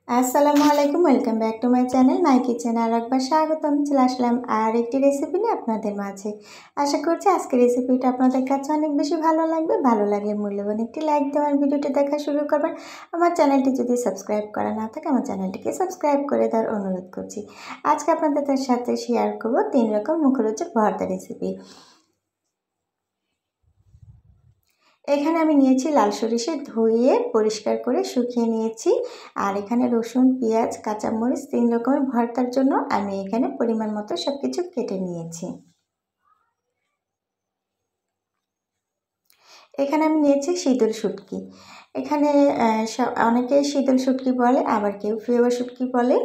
আসসালামু আলাইকুম, welcome back to my channel my kitchen. আর একবার স্বাগতম। চলে আসলাম আর একটি রেসিপি নিয়ে আপনাদের মাঝে। আশা করছি আজকের রেসিপিটা আপনাদের কাছে অনেক বেশি ভালো লাগবে। ভালো লাগলে মূল্যবান একটি লাইক দেওয়ার, ভিডিওটি দেখা শুরু করবেন। আমার চ্যানেলটি যদি সাবস্ক্রাইব করা না থাকে, আমার চ্যানেলটিকে সাবস্ক্রাইব করে দেওয়ার অনুরোধ করছি। আজকে আপনাদের সাথে শেয়ার করব 3 রকম মুখরোচক ভর্তা রেসিপি। এখানে আমি নিয়েছি লাল সরিষা, ধুয়ে পরিষ্কার করে শুকিয়ে নিয়েছি। আর এখানে রসুন, পেঁয়াজ, কাঁচামরিচ 3 রকমের ভর্তার জন্য আমি এখানে পরিমাণ মতো সব কিছু কেটে নিয়েছি। এখানে আমি নিয়েছি শীতল শুটকি। এখানে অনেকে শীতল শুটকি বলে, আবার কেউ ফ্লেভার শুটকি বলে।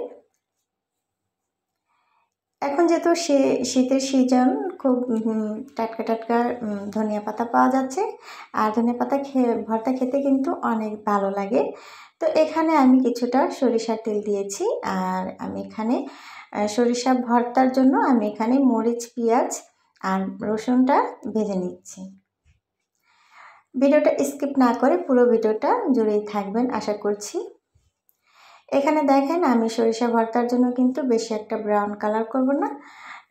এখন যেহেতু শীতের সিজন, খুব টাটকা টাটকা ধনিয়া পাতা পাওয়া যাচ্ছে। আর ধনিয়া পাতা ভর্তা খেতে কিন্তু অনেক ভালো লাগে। তো এখানে আমি কিছুটা সরিষার তেল দিয়েছি। আর আমি এখানে সরিষা ভর্তার জন্য আমি এখানে মরিচ, পেঁয়াজ আর রসুনটা ভেজে নিচ্ছি। ভিডিওটা স্কিপ না করে পুরো ভিডিওটা জুড়েই থাকবেন আশা করছি। এখানে দেখেন, আমি সরিষা ভর্তার জন্য কিন্তু বেশি একটা ব্রাউন কালার করব না।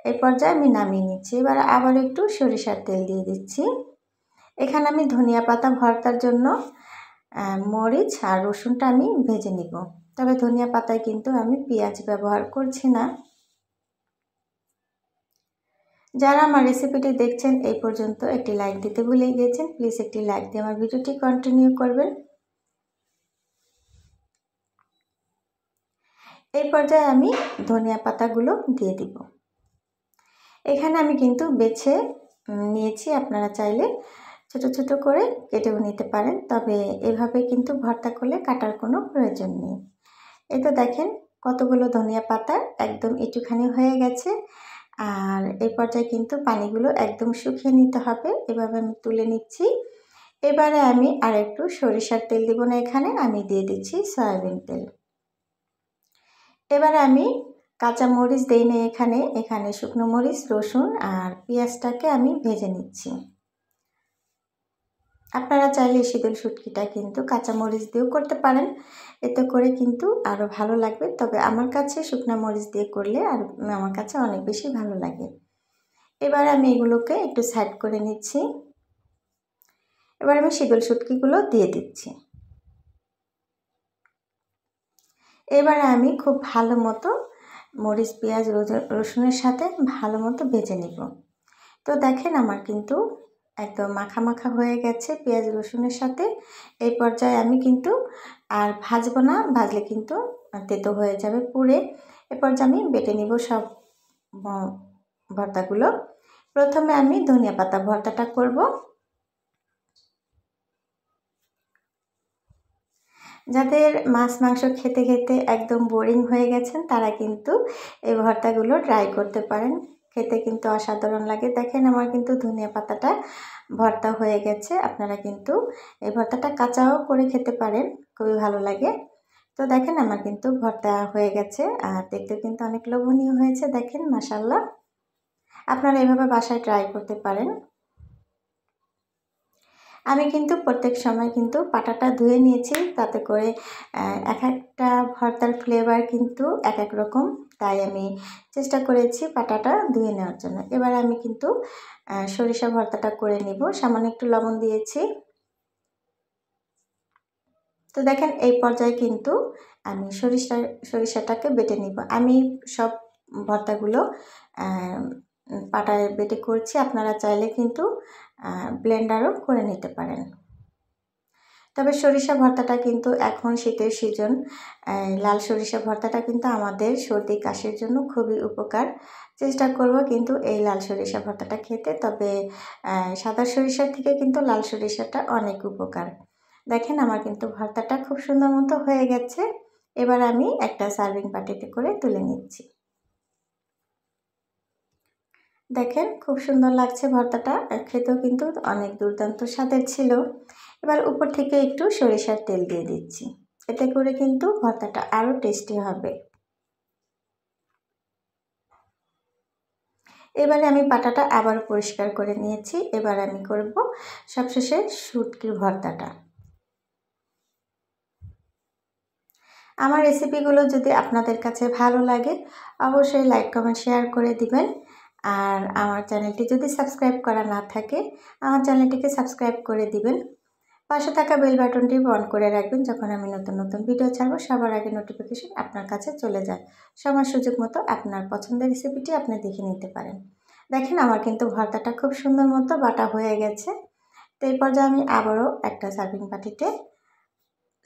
এই পর্যায়ে আমি নামিয়ে নিচ্ছি। এবার আবার একটু সরিষার তেল দিয়ে দিচ্ছি। এখানে আমি ধনিয়া পাতা ভর্তার জন্য মরিচ আর রসুনটা আমি ভেজে নিব। তবে ধনিয়া পাতায় কিন্তু আমি পেঁয়াজ ব্যবহার করছি না। যারা আমার রেসিপিটি দেখছেন এই পর্যন্ত একটি লাইক দিতে ভুলে গিয়েছেন, প্লিজ একটি লাইক দিয়ে আমার ভিডিওটি কন্টিনিউ করবেন। এই পর্যায়ে আমি ধনিয়া পাতাগুলো দিয়ে দিব। এখানে আমি কিন্তু বেছে নিয়েছি, আপনারা চাইলে ছোট ছোট করে কেটেও নিতে পারেন, তবে এভাবে কিন্তু ভর্তা করলে কাটার কোনো প্রয়োজন নেই। এই তো দেখেন, কতগুলো ধনিয়া পাতা একদম একটুখানি হয়ে গেছে। আর এই পর্যায়ে কিন্তু পানিগুলো একদম শুকিয়ে নিতে হবে। এভাবে আমি তুলে নিচ্ছি। এবারে আমি আর একটু সরিষার তেল দিব না, এখানে আমি দিয়ে দিচ্ছি সয়াবিন তেল। এবারে আমি কাঁচা মরিচ দেই না, এখানে শুকনো মরিচ, রসুন আর পেঁয়াজটাকে আমি ভেজে নিচ্ছি। আপনারা চাইলে শীতল শুটকিটা কিন্তু কাঁচা মরিচ দিয়েও করতে পারেন, এতে করে কিন্তু আরও ভালো লাগবে। তবে আমার কাছে শুকনো মরিচ দিয়ে করলে আর আমার কাছে অনেক বেশি ভালো লাগে। এবার আমি এগুলোকে একটু সাইড করে নিচ্ছি। এবার আমি শীতল শুটকিগুলো দিয়ে দিচ্ছি। এবারে আমি খুব ভালো মতো মরিচ, পেঁয়াজ, রসুনের সাথে ভালো মতো ভেজে নিব। তো দেখেন, আমার কিন্তু একদম মাখা মাখা হয়ে গেছে পেঁয়াজ রসুনের সাথে। এই পর্যায়ে আমি কিন্তু আর ভাজবো না, ভাজলে কিন্তু তেতো হয়ে যাবে পুড়ে। এ পর্যায়ে আমি বেটে নিব সব ভর্তাগুলো। প্রথমে আমি ধনিয়া পাতা ভর্তাটা করব। যাদের মাছ মাংস খেতে খেতে একদম বোরিং হয়ে গেছেন, তারা কিন্তু এই ভর্তাগুলো ট্রাই করতে পারেন। খেতে কিন্তু অসাধারণ লাগে। দেখেন, আমার কিন্তু ধনিয়া পাতাটা ভর্তা হয়ে গেছে। আপনারা কিন্তু এই ভর্তাটা কাঁচাও করে খেতে পারেন, খুবই ভালো লাগে। তো দেখেন, আমার কিন্তু ভর্তা হয়ে গেছে আর দেখতে কিন্তু অনেক লোভনীয় হয়েছে। দেখেন, মাশাআল্লাহ। আপনারা এভাবে বাসায় ট্রাই করতে পারেন। আমি কিন্তু প্রত্যেক সময় কিন্তু পাটাটা ধুয়ে নিয়েছি, তাতে করে এক একটা ভর্তার ফ্লেভার কিন্তু এক এক রকম। তাই আমি চেষ্টা করেছি পাটাটা ধুয়ে নেওয়ার জন্য। এবার আমি কিন্তু সরিষা ভর্তাটা করে নিব। সামান্য একটু লবণ দিয়েছি। তো দেখেন, এই পর্যায়ে কিন্তু আমি সরিষাটাকে বেটে নিব। আমি সব ভর্তাগুলো পাটায় বেটে করছি। আপনারা চাইলে কিন্তু ব্লেন্ডারও করে নিতে পারেন। তবে সরিষা ভর্তাটা কিন্তু এখন শীতের সিজন, লাল সরিষা ভর্তাটা কিন্তু আমাদের সর্দি কাশির জন্য খুবই উপকার। চেষ্টা করব কিন্তু এই লাল সরিষা ভর্তাটা খেতে। তবে সাদা সরিষার থেকে কিন্তু লাল সরিষাটা অনেক উপকার। দেখেন, আমার কিন্তু ভর্তাটা খুব সুন্দর মতো হয়ে গেছে। এবার আমি একটা সার্ভিং বাটিতে করে তুলে নিচ্ছি। দেখেন, খুব সুন্দর লাগছে ভর্তাটা, খেতেও কিন্তু অনেক দুর্দান্ত স্বাদের ছিল। এবার উপর থেকে একটু সরিষার তেল দিয়ে দিচ্ছি, এতে করে কিন্তু ভর্তাটা আরও টেস্টি হবে। এবারে আমি পাটাটা আবার পরিষ্কার করে নিয়েছি। এবার আমি করব সবশেষে শুটকির ভর্তাটা। আমার রেসিপিগুলো যদি আপনাদের কাছে ভালো লাগে অবশ্যই লাইক কমেন্ট শেয়ার করে দিবেন। আর আমার চ্যানেলটি যদি সাবস্ক্রাইব করা না থাকে আমার চ্যানেলটিকে সাবস্ক্রাইব করে দিবেন। পাশে থাকা বেল বাটনটি অন করে রাখবেন, যখন আমি নতুন নতুন ভিডিও ছাড়বো সবার আগে নোটিফিকেশন আপনার কাছে চলে যায়। সময় সুযোগ মতো আপনার পছন্দের রেসিপিটি আপনি দেখে নিতে পারেন। দেখেন আমার কিন্তু ভর্তাটা খুব সুন্দর মতো বাটা হয়ে গেছে। তো এই পর্যায়ে আমি আবারও একটা সার্ভিং বাটিতে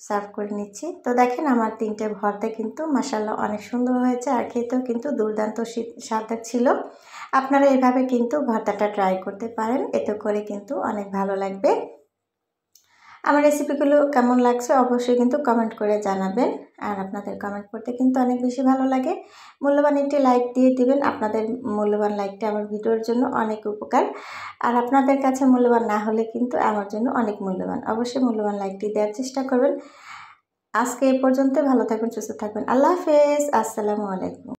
সার্ভ করে নিচ্ছি। তো দেখেন আমার 3টে ভর্তা কিন্তু মাশাআল্লাহ অনেক সুন্দর হয়েছে, আর খেতেও কিন্তু দুর্দান্ত স্বাদের ছিল। আপনারা এভাবে কিন্তু ভর্তাটা ট্রাই করতে পারেন, এতে করে কিন্তু অনেক ভালো লাগবে। আমার রেসিপিগুলো কেমন লাগছে অবশ্যই কিন্তু কমেন্ট করে জানাবেন, আর আপনাদের কমেন্ট করতে কিন্তু অনেক বেশি ভালো লাগে। মূল্যবান একটি লাইক দিয়ে দিবেন, আপনাদের মূল্যবান লাইকটা আমার ভিডিওর জন্য অনেক উপকার, আর আপনাদের কাছে মূল্যবান না হলে কিন্তু আমার জন্য অনেক মূল্যবান। অবশ্যই মূল্যবান লাইকটি দেওয়ার চেষ্টা করবেন। আজকে এই পর্যন্ত, ভালো থাকবেন, সুস্থ থাকবেন। আল্লাহ হাফেজ, আসসালামু আলাইকুম।